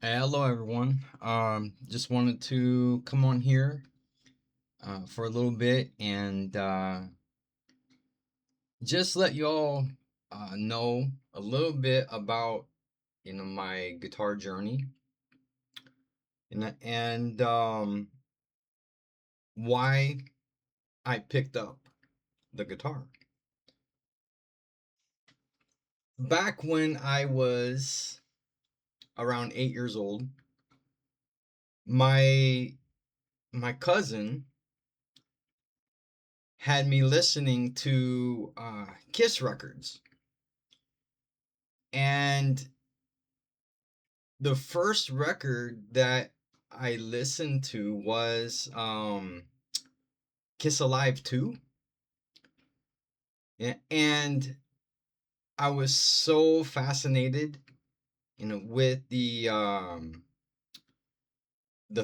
Hello, everyone. Just wanted to come on here for a little bit and just let you all know a little bit about my guitar journey and why I picked up the guitar. Back when I was around 8 years old, my my cousin had me listening to Kiss records, and the first record that I listened to was Kiss Alive 2. And I was so fascinated, with the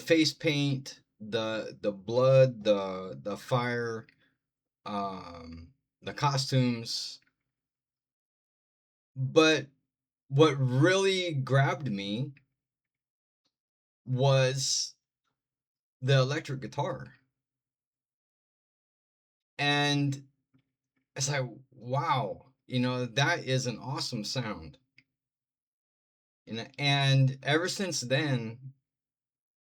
face paint, the blood, the fire, um the costumes. But what really grabbed me was the electric guitar. And it's like, wow, that is an awesome sound. And ever since then,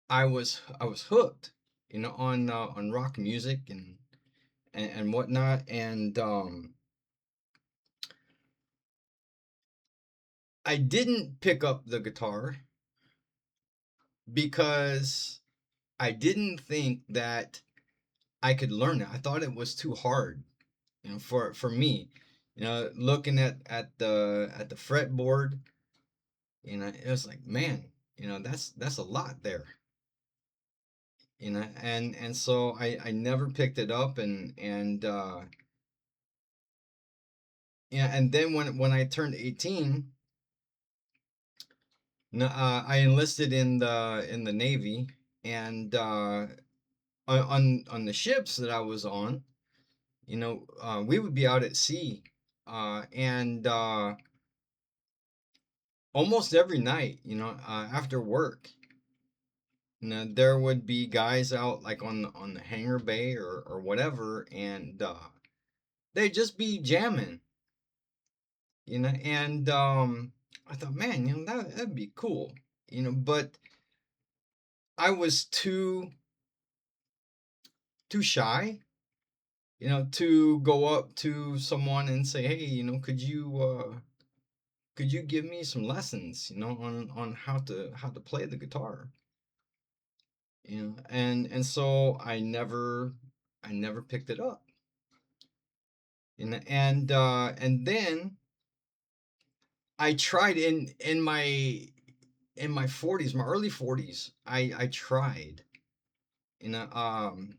I was hooked, on rock music and whatnot. And I didn't pick up the guitar because I didn't think that I could learn it. I thought it was too hard, for me. Looking at the fretboard, it was like, man, that's a lot there. And so I never picked it up. And yeah, and then when I turned 18, I enlisted in the Navy. And on the ships that I was on, we would be out at sea, and almost every night, after work, there would be guys out, like, on the hangar bay or whatever, and they'd just be jamming, and I thought, man, that'd be cool, but I was too shy, to go up to someone and say, hey, could you give me some lessons, on how to play the guitar, and so I never picked it up, and then I tried in my 40s, my early 40s. I tried, you know um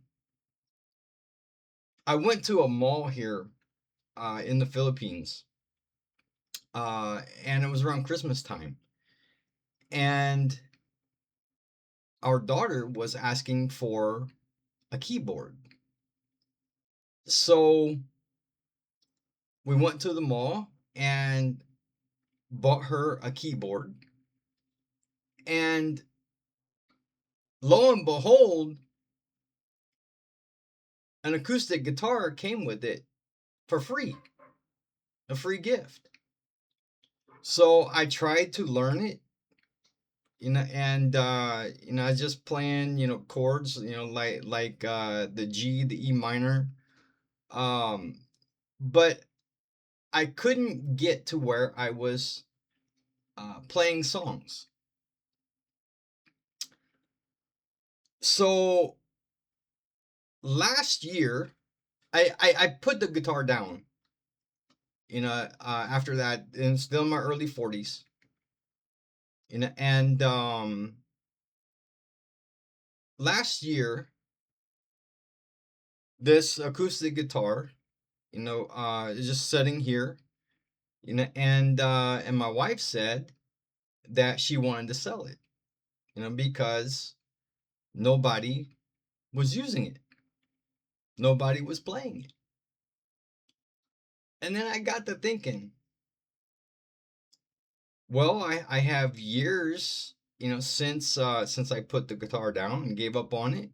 I went to a mall here in the Philippines, and it was around Christmas time, and our daughter was asking for a keyboard. So we went to the mall and bought her a keyboard, and lo and behold, an acoustic guitar came with it for free, a free gift. So I tried to learn it, and I was just playing, chords, like the G, the E minor, um, but I couldn't get to where I was playing songs. So last year, I put the guitar down, after that, and still in my early 40s, and last year, this acoustic guitar, is just sitting here, and my wife said that she wanted to sell it, because nobody was using it, nobody was playing it. And then I got to thinking, well, I have years, since I put the guitar down and gave up on it,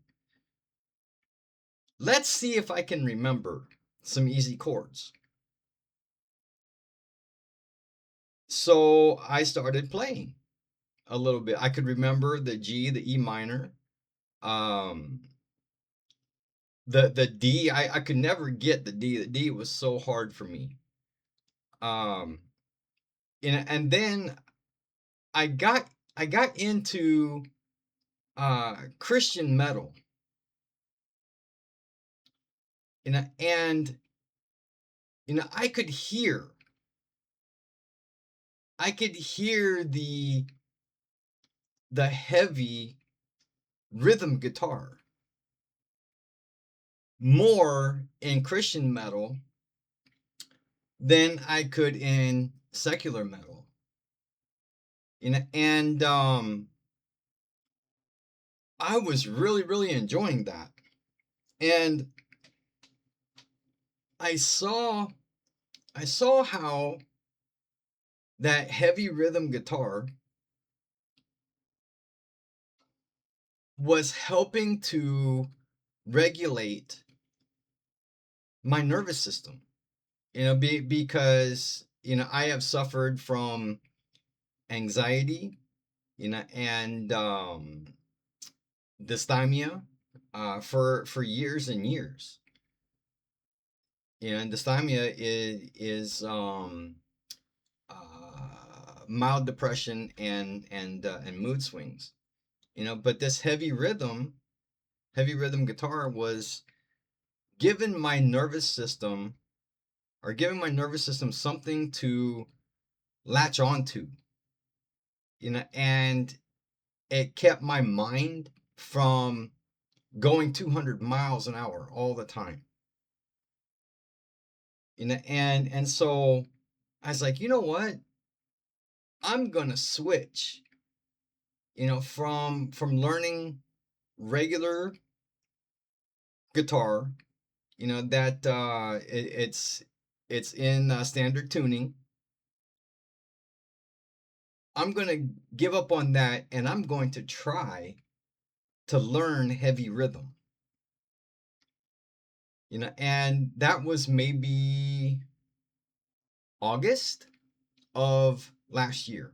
let's see if I can remember some easy chords. So I started playing a little bit. I could remember the G, the E minor, um, the D. I could never get the D. The D was so hard for me. Um, and then I got I got into Christian metal, and I could hear the heavy rhythm guitar more in Christian metal than I could in secular metal. And I was really, really enjoying that. And I saw I saw how that heavy rhythm guitar was helping to regulate my nervous system. Because I have suffered from anxiety, and dysthymia for years and years. And dysthymia is mild depression and mood swings. But this heavy rhythm guitar was giving my nervous system giving my nervous system something to latch onto. And it kept my mind from going 200 miles an hour all the time. And so I was like, you know what? I'm gonna switch, from learning regular guitar, that it's in standard tuning. I'm gonna give up on that, and I'm going to try to learn heavy rhythm. And that was maybe August of last year.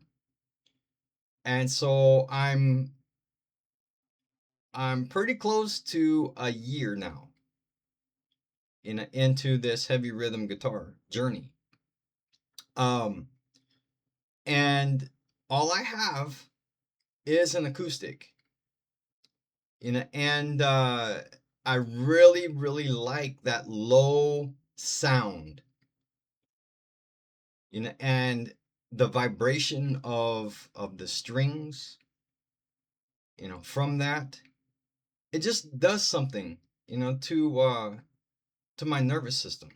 And so I'm pretty close to a year now into this heavy rhythm guitar journey. Um, and all I have is an acoustic, and I really, really like that low sound, and the vibration of the strings, from that. It just does something, to my nervous system.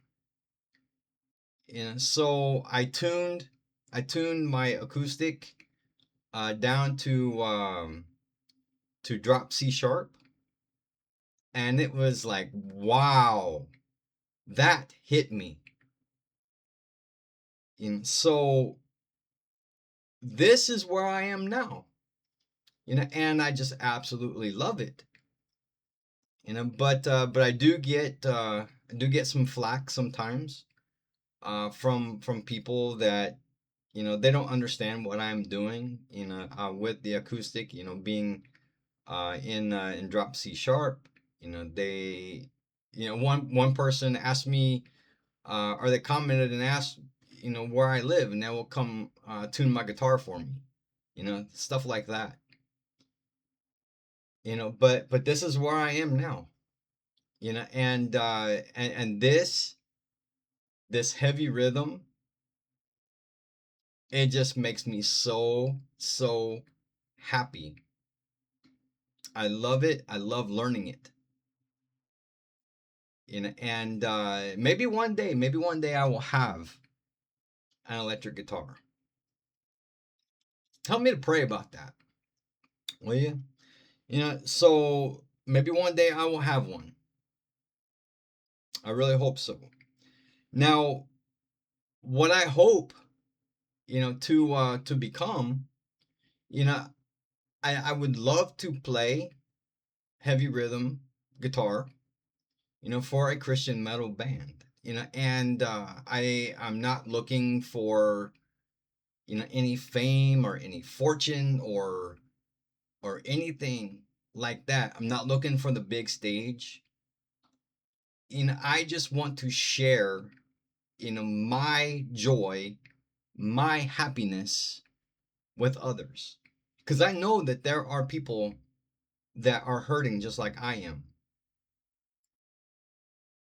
So I tuned my acoustic down to drop C sharp, and it was like, wow, that hit me. So this is where I am now, and I just absolutely love it. But I do get some flack sometimes from people that they don't understand what I'm doing, with the acoustic, being in drop C sharp. They, one person asked me, or they commented and asked, where I live, and they will come tune my guitar for me, stuff like that. But this is where I am now, and this heavy rhythm, it just makes me so, so happy. I love it. I love learning it. And maybe one day I will have an electric guitar. Help me to pray about that, will you? So maybe one day I will have one. I really hope so. Now, what I hope, to become, you know, I would love to play heavy rhythm guitar, for a Christian metal band, and I'm not looking for, any fame or any fortune or anything like that. I'm not looking for the big stage. I just want to share, my joy, my happiness with others. Because I know that there are people that are hurting just like I am.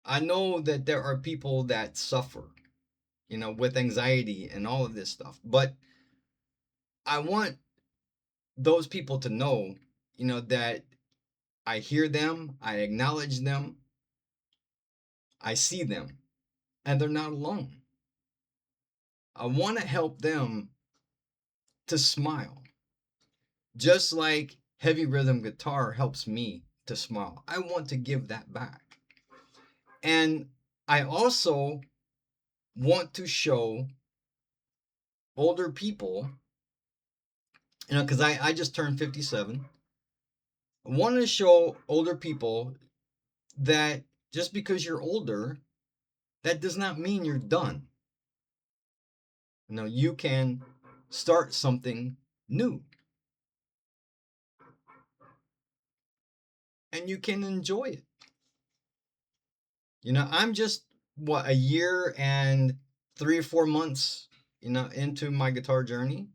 I know that there are people that suffer, with anxiety and all of this stuff. But I want those people to know, that I hear them, I acknowledge them, I see them, and they're not alone. I want to help them to smile, just like heavy rhythm guitar helps me to smile. I want to give that back. And I also want to show older people, because I just turned 57. I want to show older people that just because you're older, that does not mean you're done. You can start something new and you can enjoy it. I'm just what, a year and 3 or 4 months, into my guitar journey,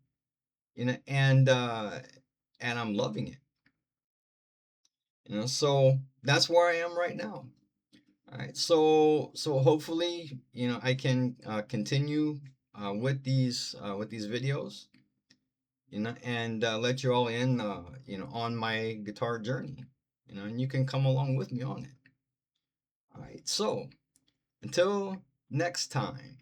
and I'm loving it. So that's where I am right now. All right, so hopefully, I can continue with these videos, and let you all in, on my guitar journey, and you can come along with me on it. All right, so until next time.